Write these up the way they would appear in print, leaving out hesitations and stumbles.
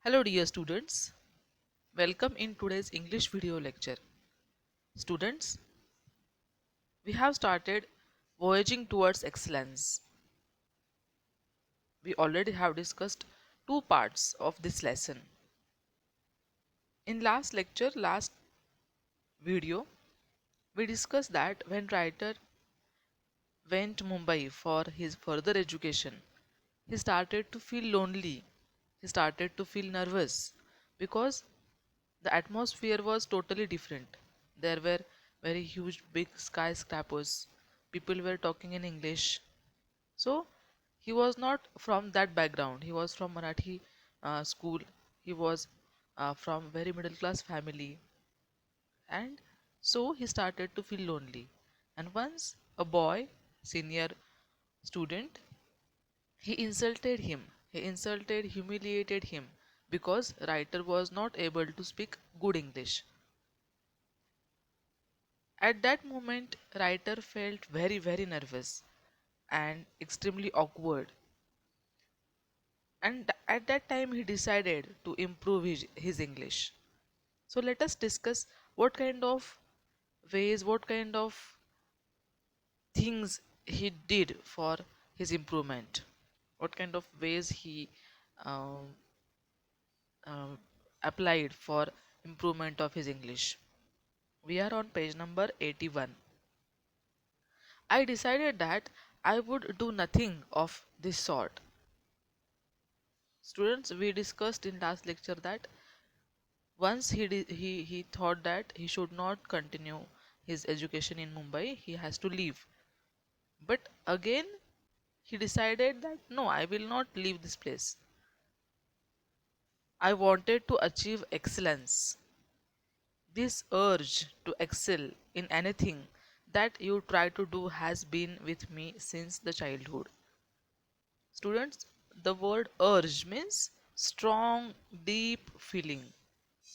Hello dear students, welcome in today's English video lecture. Students, we have started voyaging towards excellence. We already have discussed two parts of this lesson. In last video, we discussed that when writer went to Mumbai for his further education, he started to feel lonely. He started to feel nervous because the atmosphere was totally different. There were very huge big skyscrapers. People were talking in English. So he was not from that background. He was from Marathi school. He was from very middle class family. And so he started to feel lonely. And once a boy, senior student, he insulted him. He insulted, humiliated him because writer was not able to speak good English. At that moment, writer felt very nervous and extremely awkward. And at that time, he decided to improve his English. So let us discuss what kind of ways, what kind of things he did for his improvement, what kind of ways he um, uh, applied for improvement of his English. We are on page number 81. I decided that I would do nothing of this sort. Students, we discussed in last lecture that once he thought that he should not continue his education in Mumbai, he has to leave. But again, he decided that no, I will not leave this place. I wanted to achieve excellence. This urge to excel in anything that you try to do has been with me since the childhood. Students, the word urge means strong, deep feeling.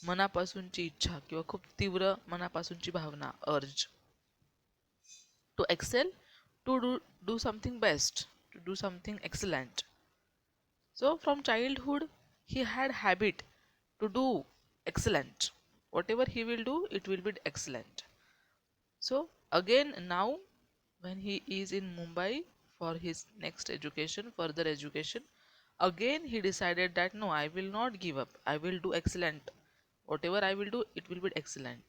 मनापासूनची इच्छा किंवा खूप तीव्र मनापासूनची भावना urge. To excel, to do something best, to do something excellent. So from childhood, he had habit to do excellent. Whatever he will do, it will be excellent. So again now when he is in Mumbai for his next education, further education, again he decided that no, I will not give up. I will do excellent. Whatever I will do, it will be excellent.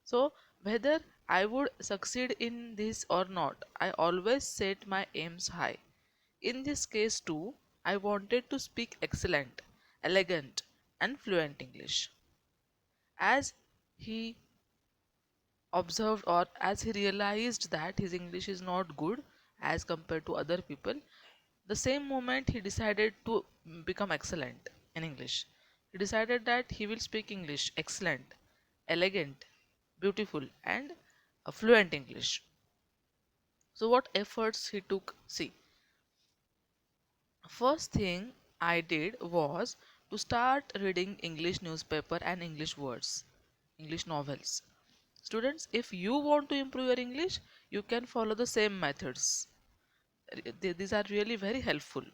So whether I would succeed in this or not, I always set my aims high. In this case too, I wanted to speak excellent, elegant, and fluent English. As he observed or as he realized that his English is not good as compared to other people, the same moment he decided to become excellent in English. He decided that he will speak English excellent, elegant, beautiful, and fluent English. So, what efforts he took? See, first thing I did was to start reading English newspaper and English words, English novels. Students, if you want to improve your English, you can follow the same methods. These are really very helpful.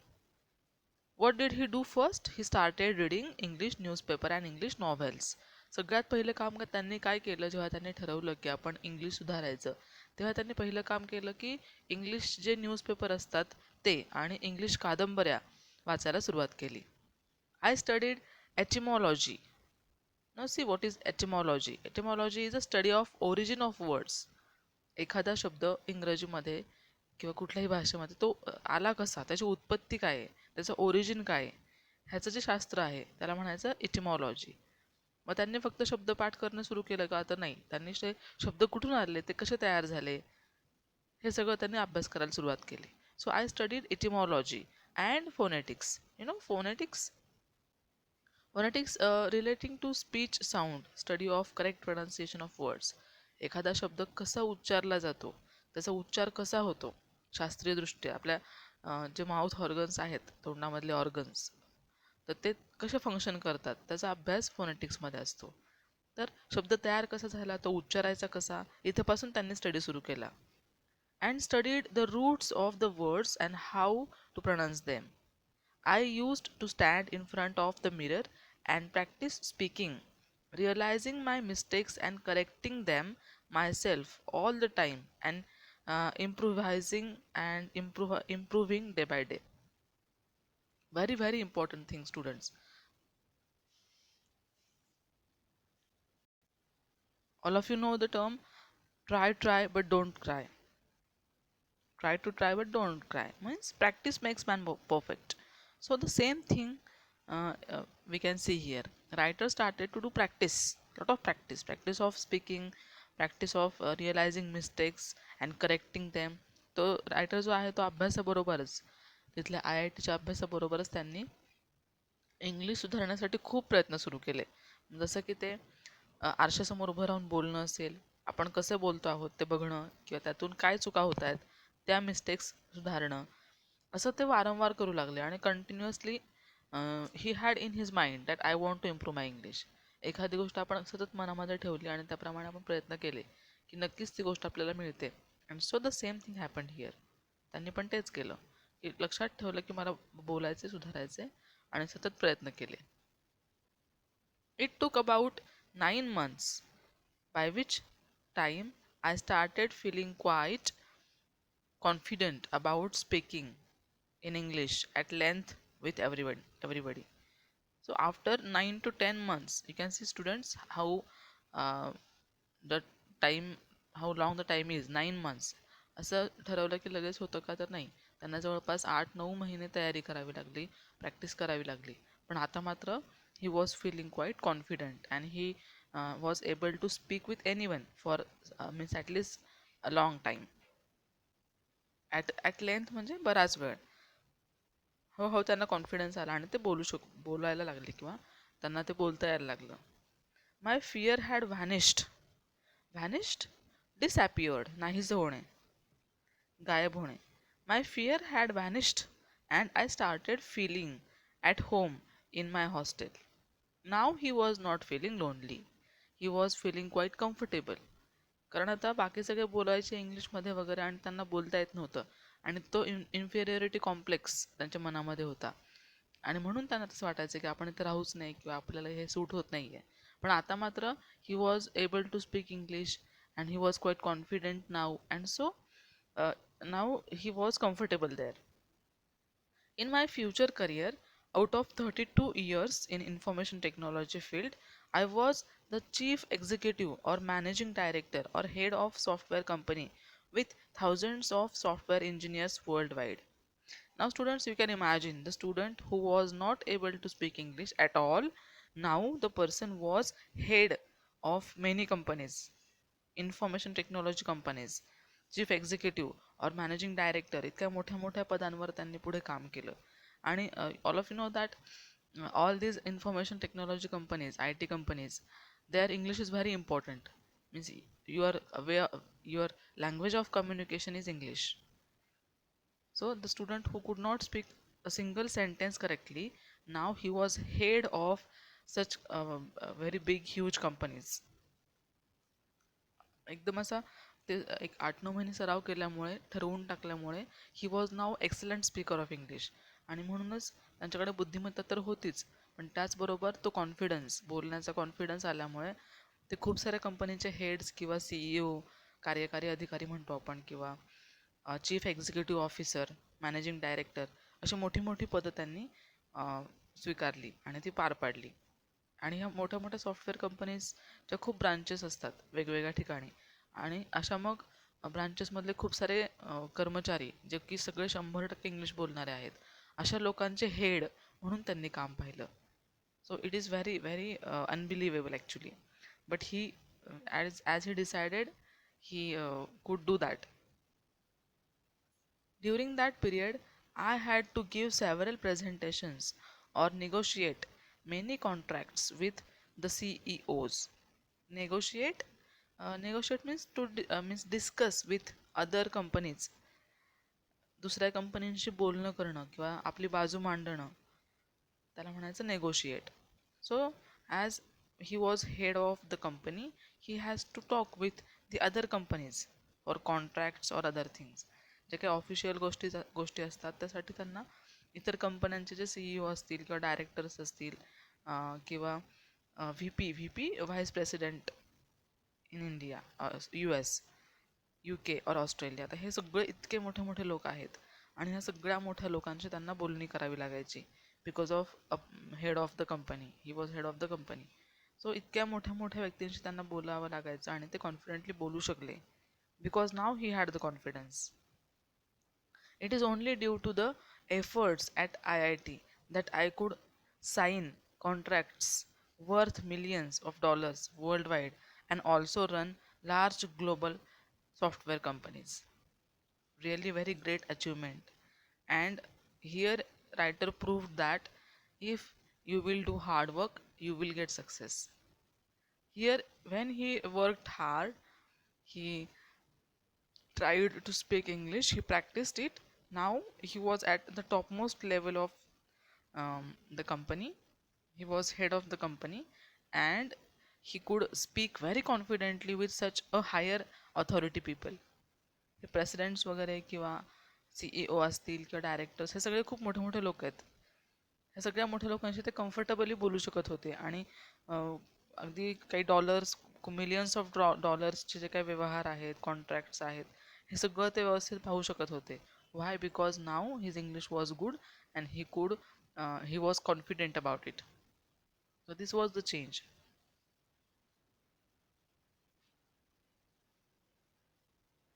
What did he do first? He started reading English newspaper and English novels. सगळ्यात पहिलं काम का त्यांनी काय केलं जेव्हा त्यांनी ठरवलं की आपण इंग्लिश सुधारायचं तेव्हा त्यांनी पहिलं काम केलं की इंग्लिश जे न्यूजपेपर असतात ते आणि इंग्लिश कादंबऱ्या वाचायला सुरुवात केली. I studied etymology. Now see what is etymology. Etymology is a study of origin of words. एखादा शब्द इंग्रजीमध्ये किंवा कुठल्याही भाषेमध्ये तो आला कसा, त्याची उत्पत्ती काय आहे, त्याचं ओरिजिन काय आहे, ह्याचं जे शास्त्र आहे त्याला म्हणायचं इटिमॉलॉजी. मग त्यांनी फक्त शब्दपाठ करणं सुरू केलं का? तर नाही, त्यांनी ते शब्द कुठून आले, ते कसे तयार झाले, हे सगळं त्यांनी अभ्यास करायला सुरुवात केली. So I studied etymology and phonetics. Phonetics. Phonetics relating to speech sound, study of correct pronunciation of words. एखादा शब्द कसा उच्चारला जातो, त्याचा उच्चार कसा होतो शास्त्रीयदृष्ट्या, आपल्या जे माउथ ऑर्गन्स आहेत, तोंडामधले ऑर्गन्स, तर ते कसे फंक्शन करतात त्याचा अभ्यास फोनेटिक्समध्ये असतो. तर शब्द तयार कसा झाला, तो उच्चारायचा कसा, इथपासून त्यांनी स्टडी सुरू केला. And studied the roots of the words and how to pronounce them. I used to stand in front of the mirror and practice speaking, realizing my mistakes and correcting them myself all the time, and improvising and improving day by day. Very, very important thing, students. All of you know the term try, but don't cry. Try to try, but don't cry. Means practice makes man perfect. So the same thing we can see here. Writer started to do practice, lot of practice of speaking, practice of realizing mistakes and correcting them. तो writer जो आहे तो अभ्यासाबरोबरच तिथल्या IITच्या अभ्यासाबरोबरच त्यांनी English सुधारण्यासाठी खूप प्रयत्न सुरू केले. जसं की ते आरशासमोर उभं राहून बोलणं असेल, आपण कसे बोलतो आहोत ते बघणं किंवा त्यातून काय चुका होत आहेत त्या मिस्टेक्स सुधारणं, असं ते वारंवार करू लागले. आणि continuously he had in his mind that I want to improve my English. एखादी गोष्ट आपण सतत मनामध्ये ठेवली आणि त्याप्रमाणे आपण प्रयत्न केले की नक्कीच ती गोष्ट आपल्याला मिळते. And so the same thing happened here. त्यांनी पण तेच केलं की लक्षात ठेवलं की मला बोलायचे, सुधारायचे आणि सतत प्रयत्न केले. It took about 9 months, by which time I started feeling quite confident about speaking in English at length with everybody. So after 9 to 10 months, you can see, students, how uh, the time, how long the time is, 9 months. असं ठरवलं की लगेच होतं का, तर नाही. त्यांना जवळपास 8-9 महिने तयारी करावी लागली, प्रॅक्टिस करावी लागली. पण आता मात्र he was feeling quite confident and he was able to speak with anyone for means at least a long time. at length म्हणजे बराच वेळ. हळूहळू त्यांना कॉन्फिडन्स आला आणि ते बोलायला लागले किंवा त्यांना ते बोलता यायला लागलं. My fear had vanished, disappeared, नाहीसे होणे, गायब होणे. My fear had vanished and I started feeling at home in my hostel. Now he was not feeling lonely, he was feeling quite comfortable. कारण आता बाकी सगळे बोलायचे इंग्लिशमध्ये वगैरे आणि त्यांना बोलता येत नव्हतं आणि तो इन्फेरियरिटी कॉम्प्लेक्स त्यांच्या मनामध्ये होता आणि म्हणून त्यांना तसं वाटायचं की आपण इथे राहूच नाही किंवा आपल्याला हे सूट होत नाही आहे. पण आता मात्र he was able to speak English and he was quite confident now and so now he was comfortable there. In my future career, out of 32 years in information technology field, I was the chief executive or managing director or head of software company with thousands of software engineers worldwide. Now students, you can imagine the student who was not able to speak English at all. Now the person was head of many companies, information technology companies, chief executive और managing director इतक्या मोठ्या मोठ्या पदांवर त्यांनी पुढे काम केलं. आणि all of you know that all these information technology companies, IT companies, their English is very important. Means your way, your language of communication is English. So the student who could not speak a single sentence correctly, now he was head of such very big huge companies. एकदम असा ते एक 8-9 महिने सराव केल्यामुळे, ठरवून टाकल्यामुळे he was now excellent speaker of English. आणि म्हणूनच त्यांच्याकडे बुद्धिमत्ता तर होतीच, पण त्याचबरोबर तो कॉन्फिडन्स, बोलण्याचा कॉन्फिडन्स आल्यामुळे ते खूप साऱ्या कंपनीचे हेड्स किंवा CEO, कार्यकारी अधिकारी म्हणतो आपण, किंवा chief executive officer, managing director, अशी मोठी मोठी पदं त्यांनी स्वीकारली आणि ती पार पाडली. आणि ह्या मोठ्या मोठ्या सॉफ्टवेअर कंपनीजच्या खूप ब्रांचेस असतात वेगवेगळ्या ठिकाणी. आणि अशा मग ब्रांचेसमधले खूप सारे कर्मचारी जे की सगळे 100% इंग्लिश बोलणारे आहेत, अशा लोकांचे हेड म्हणून त्यांनी काम पाहिलं. So it is very very unbelievable actually. But he as he decided, he could do that. During that period, I had to give several presentations or negotiate many contracts with the CEOs. Negotiate, negotiate means means discuss with other companies. दुसऱ्या कंपनींशी बोलणं करणं किंवा आपली बाजू मांडणं, त्याला म्हणायचं negotiate. So as he was head of the company, he has to talk with the other companies for contracts or other things. जे काही ऑफिशियल गोष्टी असतात त्यासाठी त्यांना इतर कंपन्यांचे जे CEO असतील किंवा डायरेक्टर्स असतील किंवा V P vice president in India, US, UK और ऑस्ट्रेलिया. तर हे सगळे इतके मोठे मोठे लोक आहेत आणि ह्या सगळ्या मोठ्या लोकांची त्यांना बोलणी करावी लागायची because of head of the company, he was head of the company. So इतक्या मोठ्या मोठ्या व्यक्तींशी त्यांना बोलावं लागायचं आणि ते कॉन्फिडेंटली बोलू शकले because now he had the confidence. It is only due to the efforts at IIT that I could sign contracts worth millions of dollars worldwide and also run large global software companies. Really very great achievement. And here writer proved that if you will do hard work, you will get success. Here when he worked hard, he tried to speak English, he practiced it. Now he was at the topmost level of the company. He was head of the company and he could speak very confidently with such a higher authority people. हे presidents वगैरे किंवा CEO असतील किंवा directors हे सगळे खूप मोठे मोठे लोक आहेत. ह्या सगळ्या मोठ्या लोकांशी ते कम्फर्टेबली बोलू शकत होते आणि अगदी काही डॉलर्स, मिलियन्स ऑफ डॉलर्सचे जे काही व्यवहार आहेत, कॉन्ट्रॅक्ट्स आहेत, हे सगळं ते व्यवस्थित पाहू शकत होते. Why? Because now his English was good and he was confident about it. So this was the change.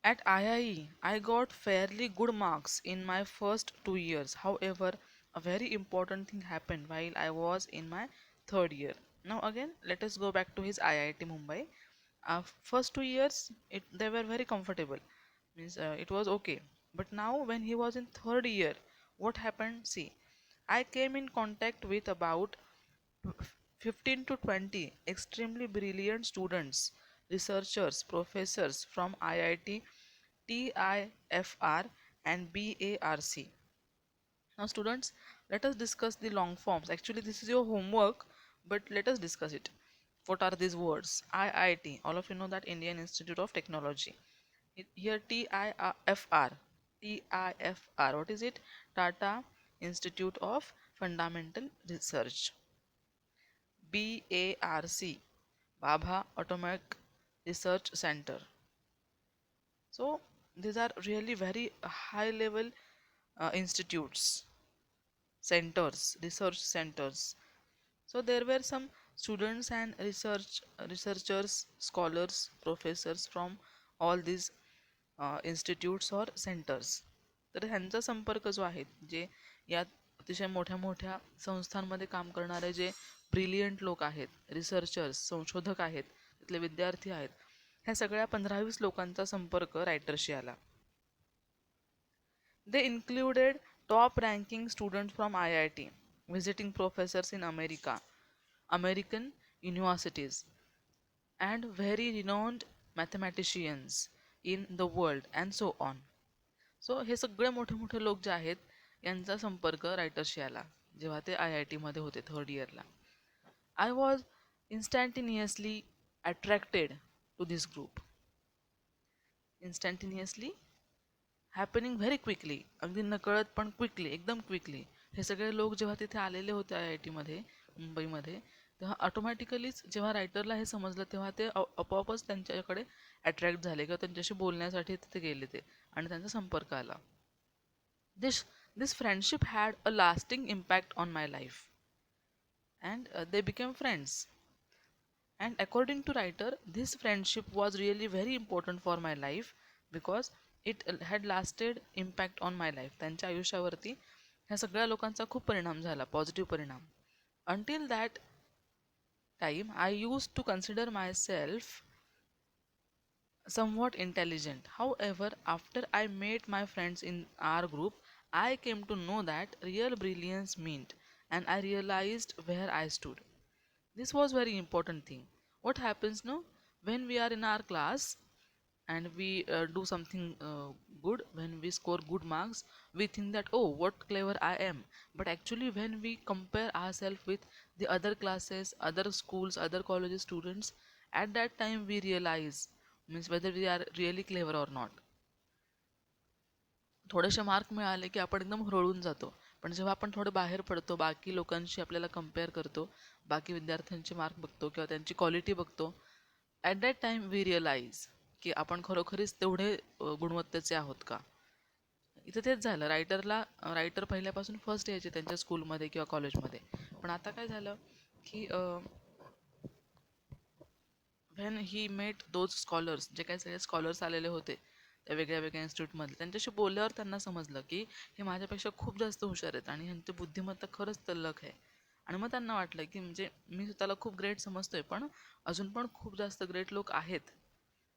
At IIE, I got fairly good marks in my first 2 years. However, a very important thing happened while I was in my third year. Now again, let us go back to his IIT Mumbai. First 2 years, they were very comfortable. Means it was okay. But now when he was in third year, what happened? See, I came in contact with about 15 to 20 extremely brilliant students, researchers, professors from IIT, TIFR, and BARC. Now, students, let us discuss the long forms. Actually, this is your homework, but let us discuss it. What are these words? IIT, all of you know that Indian Institute of Technology. Here, TIFR. TIFR, what is it? Tata Institute of Fundamental Research. BARC, Bhabha Atomic Research Center. So these are really very high level institutes, centers, research centers. So there were some students and researchers, scholars, professors from all these institutes or centers. तर ह्यांचा संपर्क जो आहे, जे या अतिशय मोठ्या मोठ्या संस्थांमध्ये काम करणारे जे ब्रिलियंट लोक आहेत, रिसर्चर्स, संशोधक आहेत, तिथले विद्यार्थी आहेत, ह्या सगळ्या 15-20 लोकांचा संपर्क रायटरशी आला. They included top ranking students from IIT, visiting professors in American universities, and very renowned mathematicians in the world, and so on. सो हे सगळे मोठे मोठे लोक जे आहेत यांचा संपर्क रायटरशी आला जेव्हा ते IIT मध्ये होते थर्ड इयरला. I was instantaneously attracted to this group. Instantaneously happening very quickly, अगदी नकळत पण क्विकली, एकदम क्विकली. हे सगळे लोक जेव्हा तिथे आलेले होते IIT मध्ये, मुंबईमध्ये, तेव्हा ऑटोमॅटिकलीच जेव्हा रायटरला हे समजलं तेव्हा ते आपोआपच त्यांच्याकडे अट्रॅक्ट झाले किंवा त्यांच्याशी बोलण्यासाठी तिथे गेले ते आणि त्यांचा संपर्क आला. This friendship had a lasting impact on my life and they became friends. And according to writer, this friendship was really very important for my life because it had lasted impact on my life. त्यांच्या आयुष्यावरती ह्या सगळ्या लोकांचा खूप परिणाम झाला, positive परिणाम. Until that time, I used to consider myself somewhat intelligent. However, after I met my friends in our group, I came to know that real brilliance meant, and I realized where I stood. This was very important thing. What happens now when we are in our class and we do something good, when we score good marks, we think that, oh, what clever I am. But actually, when we compare ourselves with the other classes, other schools, other colleges students, at that time we realize, means whether we are really clever or not. थोडेसे mark मिळाले की आपण एकदम हुरळून जातो पण जेव्हा आपण थोडं बाहेर पडतो, बाकी लोकांशी आपल्याला कम्पेअर करतो, बाकी विद्यार्थ्यांचे मार्क बघतो किंवा त्यांची क्वालिटी बघतो, at that time we realize की आपण खरोखरीच तेवढे गुणवत्तेचे आहोत का. इथे तेच झालं. रायटर पहिल्यापासून फर्स्ट यायचे त्यांच्या स्कूलमध्ये किंवा कॉलेजमध्ये. पण आता काय झालं की when he met those scholars, जे काही सगळे स्कॉलर्स आलेले होते त्या वेगळ्या वेगळ्या इन्स्टिट्यूटमधले, त्यांच्याशी बोलल्यावर त्यांना समजलं की हे माझ्यापेक्षा खूप जास्त हुशार आहेत आणि ह्यांची बुद्धिमत्ता खरंच तल्लख आहे. आणि मग त्यांना वाटलं की म्हणजे मी स्वतःला खूप ग्रेट समजतोय, पण अजून पण खूप जास्त ग्रेट लोक आहेत.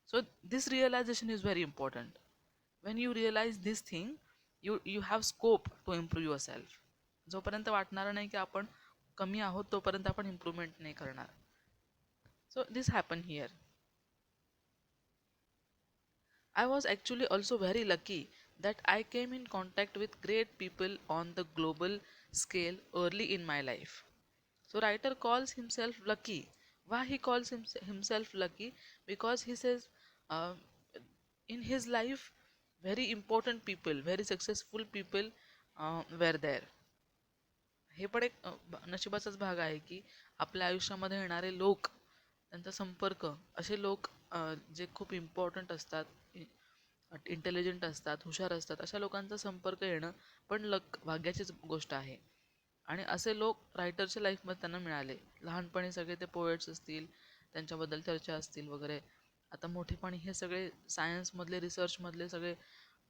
So this realization is very important. When you realize this thing, you have scope to improve yourself. जोपर्यंत वाटणार नाही की आपण कमी आहोत, तोपर्यंत आपण इम्प्रूव्हमेंट नाही करणार. So this happen here. I was actually also very lucky that I came in contact with great people on the global scale early in my life. So writer calls himself lucky. Why he calls himself lucky? Because he says uh, in his life very important people, very successful people were there. हे पण एक नशिबाचाच भाग आहे की आपल्या आयुष्यामध्ये येणारे लोक, त्यांचा संपर्क, असे लोक जे खूप इम्पॉर्टंट असतात, इंटेलिजंट असतात, हुशार असतात, अशा लोकांचा संपर्क येणं पण भाग्याचीच गोष्ट आहे. आणि असे लोक रायटरच्या लाईफमध्ये त्यांना मिळाले. लहानपणी सगळे ते पोएट्स असतील, त्यांच्याबद्दल चर्चा असतील वगैरे. आता मोठेपणी हे सगळे सायन्समधले, रिसर्चमधले सगळे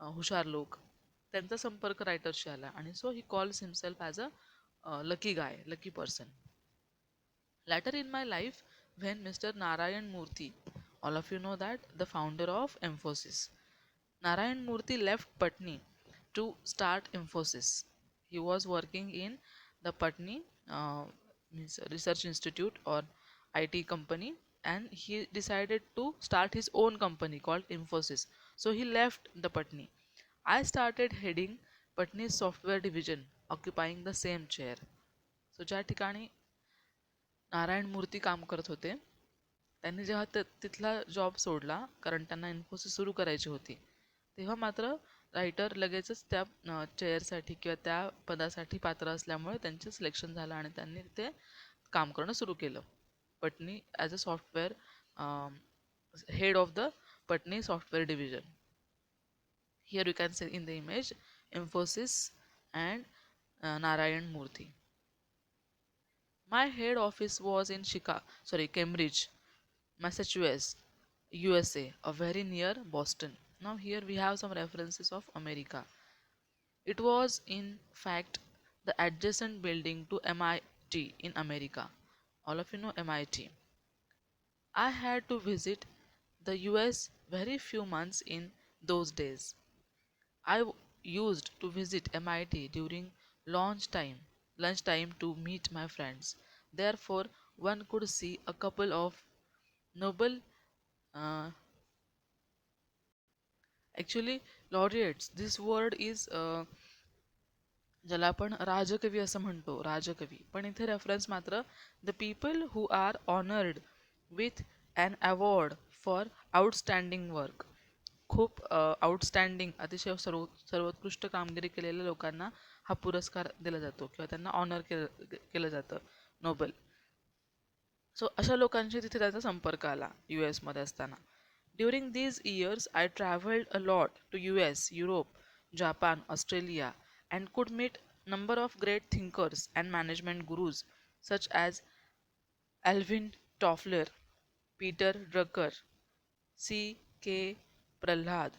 हुशार लोक, त्यांचा संपर्क रायटरशी आला. आणि so he calls himself as a lucky guy, lucky person. Later in my life, when Mr. Narayan Murthy, all of you know that, the founder of Infosys, Narayan Murthy left Patni to start Infosys. He was working in the Patni means research institute or IT company, and he decided to start his own company called Infosys. So he left the Patni. I started heading Patni's software division, occupying the same chair. So ज्या ठिकाणी नारायण मूर्ती काम करत होते, त्यांनी जेव्हा तिथला job सोडला, कारण त्यांना इन्फोसिस सुरू करायची होती, तेव्हा मात्र रायटर लगेचच त्या चेअरसाठी किंवा त्या पदासाठी पात्र असल्यामुळे त्यांचे सिलेक्शन झालं आणि त्यांनी ते काम करणं सुरू केलं. Patni as a software head of the Patni software division. Here you can see in the image Infosys and Narayan Murthy. My head office was in Cambridge, Massachusetts, USA, a very near Boston. Now here we have some references of America. It was in fact the adjacent building to MIT in America. All of you know MIT. I had to visit the US very few months in those days. I used to visit MIT during lunchtime to meet my friends. Therefore, one could see a couple of Nobel, uh, actually laureates. This word is ज्याला आपण राजकवी असं म्हणतो, राजकवी. पण इथे reference मात्र the people who are honoured with an award for outstanding work. खूप outstanding, अतिशय सर्वोत्कृष्ट कामगिरी केलेल्या लोकांना हा पुरस्कार दिला जातो किंवा त्यांना ऑनर केलं जातं, नोबेल. सो अशा लोकांशी तिथे त्याचा संपर्क आला यू एसमध्ये असताना. During these years I travelled a lot to US, Europe, Japan, Australia, and could meet number of great thinkers and management gurus such as Alvin Toffler, Peter Drucker, C.K. Prahlad,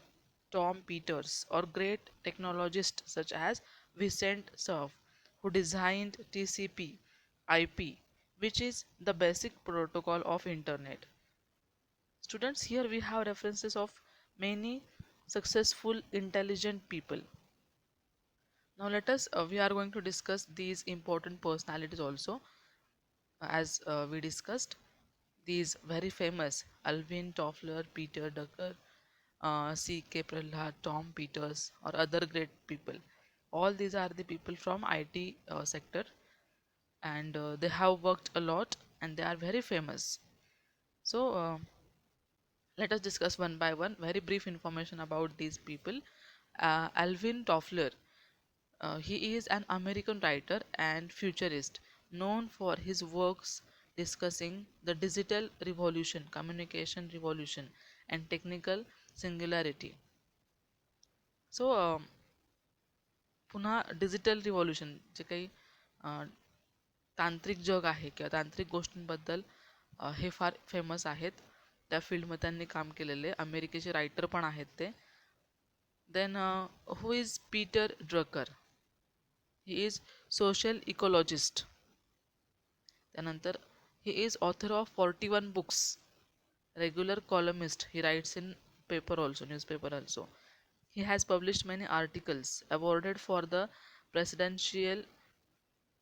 Tom Peters, or great technologists such as Vicent Cerf, who designed TCP/IP, which is the basic protocol of internet. Students, here we have references of many successful, intelligent people. Now let us, we are going to discuss these important personalities also. As we discussed, these very famous Alvin Toffler, Peter Drucker, C.K. Prahlad, Tom Peters, or other great people. All these are the people from IT sector, and they have worked a lot and they are very famous. So let us discuss one by one. Very brief information about these people. Alvin Toffler. He is an American writer and futurist known for his works discussing the digital revolution, communication revolution, and technical singularity. So, पुन्हा digital revolution जे काही अ, तांत्रिक जग आहे किंवा तांत्रिक गोष्टींबद्दल हे फार famous आहेत. त्या फील्डमध्ये त्यांनी काम केलेले अमेरिकेचे रायटर पण आहेत ते. Then who is Peter Drucker. He is social ecologist. त्यानंतर he is author of 41 books. Regular columnist, he writes in paper also, newspaper also. He has published many articles awarded for the Presidential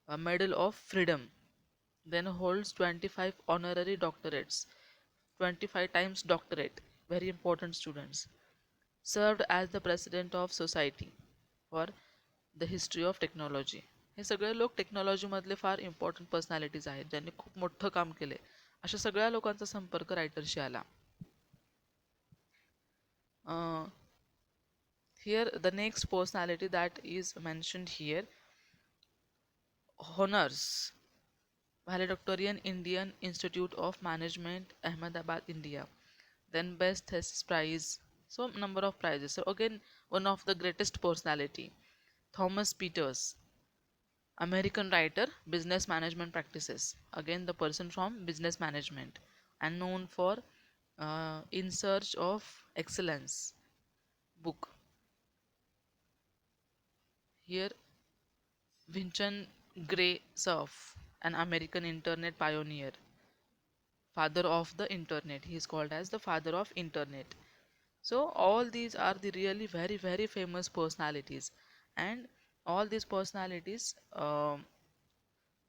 Medal of Freedom. Then holds 25 honorary doctorates, 25 times doctorate, very important students. Served as the president of Society for the History of Technology. हे सगळे लोक टेक्नॉलॉजीमधले फार important personalities आहेत ज्यांनी खूप मोठं काम केले. अशा सगळ्या लोकांचा संपर्क रायटरशी आला. Here the next personality that is mentioned here, honors, valedictorian Indian Institute of Management, Ahmedabad, India. Then best thesis prize, so number of prizes. So again, one of the greatest personality, Thomas Peters, American writer, business management practices. Again, the person from business management and known for In Search of Excellence book. Here, Vincent Gray Cerf, an American internet pioneer, father of the internet. He is called as the father of internet. So all these are the really very famous personalities, and all these personalities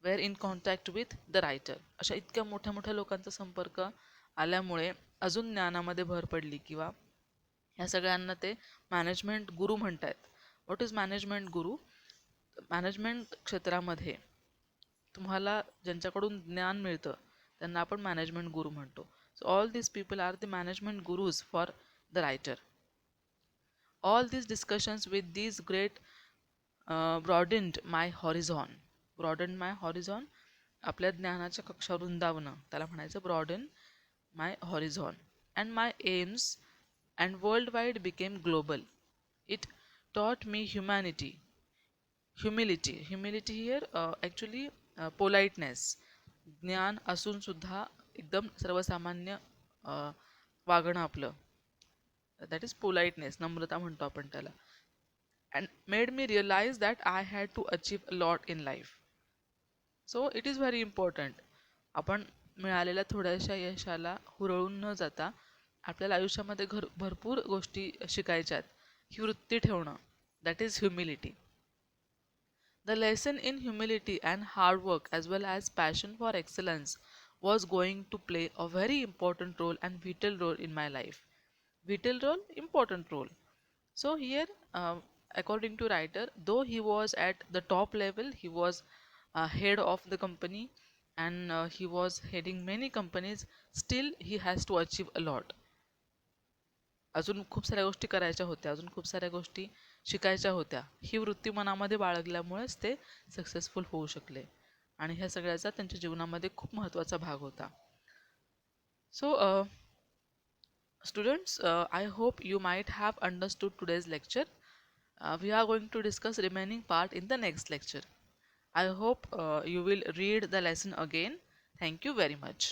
were in contact with the writer. अशा इतक्या मोठ्या मोठ्या लोकांचा संपर्क आल्यामुळे अजून ज्ञानामध्ये भर पडली किंवा ह्या सगळ्यांना ते मॅनेजमेंट गुरु म्हणतात. What is management Guru? Management क्षेत्रामध्ये तुम्हाला ज्यांच्याकडून ज्ञान मिळतं त्यांना आपण मॅनेजमेंट गुरु म्हणतो. So all these people are the management gurus for the writer. All these discussions with these great broadened my horizon. Broadened my horizon. आपल्या ज्ञानाच्या कक्षा रुंदावणं त्याला म्हणायचं broaden my horizon. And my aims and worldwide became global. It taught me humanity. Humility here actually politeness. ज्ञान असून सुद्धा एकदम सर्वसामान्य वागणं आपलं. That is politeness, नम्रता म्हणतो आपण त्याला. And made me realize that I had to achieve a lot in life. So it is very important. आपण मिळालेल्या थोड्याशा यशाला हुरळून न जाता आपल्याला आयुष्यामध्ये भरपूर गोष्टी शिकायच्यात ही वृत्ती ठेवणं. That is humility. The lesson in humility and hard work as well as passion for excellence was going to play a very important role and vital role in my life. Vital role, important role. So here, according to writer, though he was at the top level, he was head of the company and he was heading many companies, still he has to achieve a lot. अजून खूप साऱ्या गोष्टी करायच्या होत्या, अजून खूप साऱ्या गोष्टी शिकायच्या होत्या. ही वृत्ती मनामध्ये बाळगल्यामुळेच ते सक्सेसफुल होऊ शकले आणि ह्या सगळ्याचा त्यांच्या जीवनामध्ये खूप महत्त्वाचा भाग होता. सो students, I hope you might have understood today's lecture. We are going to discuss remaining part in the next lecture. I hope you will read the lesson again. Thank you very much.